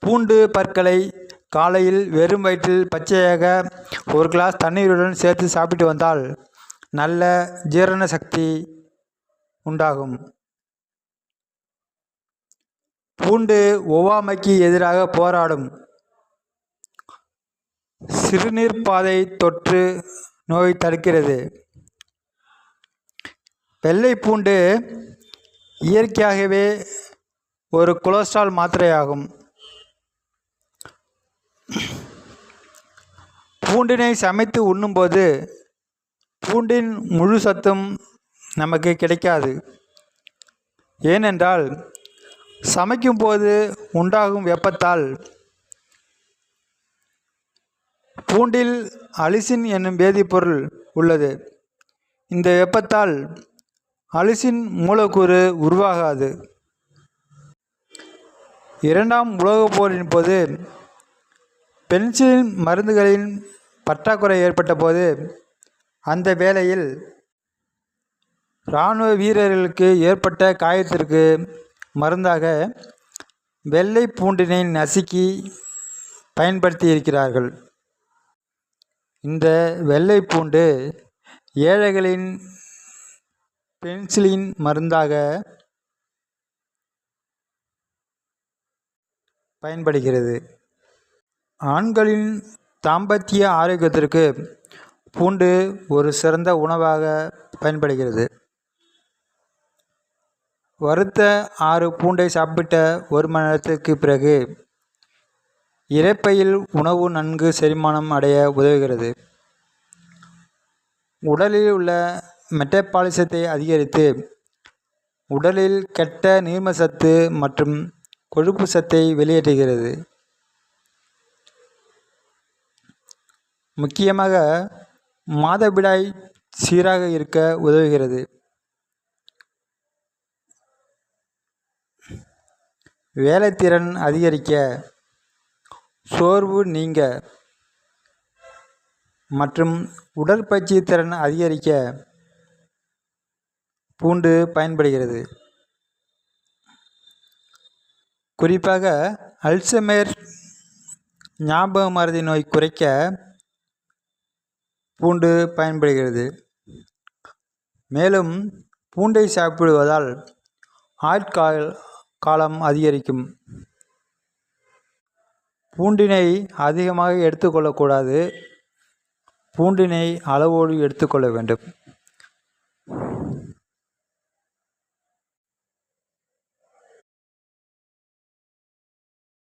பூண்டு பற்களை காலையில் வெறும் வயிற்றில் பச்சையாக ஒரு கிளாஸ் தண்ணீருடன் சேர்த்து சாப்பிட்டு வந்தால் நல்ல ஜீரண சக்தி உண்டாகும். பூண்டு ஒவ்வாமைக்கு எதிராக போராடும். சிறுநீர்ப்பாதை தொற்று நோய் தடுக்கிறது. வெள்ளை பூண்டு இயற்கையாகவே ஒரு கொலஸ்ட்ரால் மாத்திரையாகும். பூண்டினை சமைத்து உண்ணும்போது பூண்டின் முழு சத்தும் நமக்கு கிடைக்காது. ஏனென்றால் சமைக்கும்போது உண்டாகும் வெப்பத்தால் பூண்டில் அலிசின் என்னும் வேதிப்பொருள் உள்ளது. இந்த வெப்பத்தால் அலிசின் மூலக்கூறு உருவாகாது. இரண்டாம் உலகப் போரின் போது பென்சிலின் மருந்துகளின் பற்றாக்குறை ஏற்பட்ட போது அந்த வேளையில் இராணுவ வீரர்களுக்கு ஏற்பட்ட காயத்திற்கு மருந்தாக வெள்ளை பூண்டினை நசுக்கி பயன்படுத்தி இருக்கிறார்கள். இந்த வெள்ளை பூண்டு ஏழைகளின் பென்சிலின் மருந்தாக பயன்படுகிறது. ஆண்களின் தாம்பத்திய ஆரோக்கியத்திற்கு பூண்டு ஒரு சிறந்த உணவாக பயன்படுகிறது. வறுத்த 6 பூண்டை சாப்பிட்ட 1 மணி நேரத்திற்கு பிறகு இரைப்பையில் உணவு நன்கு செரிமானம் அடைய உதவுகிறது. உடலில் உள்ள மெட்டபாலிசத்தை அதிகரித்து உடலில் கெட்ட நீர்ம சத்து மற்றும் கொழுப்பு சத்தை வெளியேற்றுகிறது. முக்கியமாக மாதவிடாய் சீராக இருக்க உதவுகிறது. வேலைத்திறன் அதிகரிக்க, சோர்வு நீங்க மற்றும் உடற்பயிற்சி திறன் அதிகரிக்க பூண்டு பயன்படுகிறது. குறிப்பாக அல்சைமர் ஞாபக மறதி நோய் குறைக்க பூண்டு பயன்படுகிறது. மேலும் பூண்டை சாப்பிடுவதால் ஆயுட்காலம் அதிகரிக்கும். பூண்டினை அதிகமாக எடுத்துக்கொள்ளக்கூடாது. பூண்டினை அளவோடு எடுத்துக்கொள்ள வேண்டும்.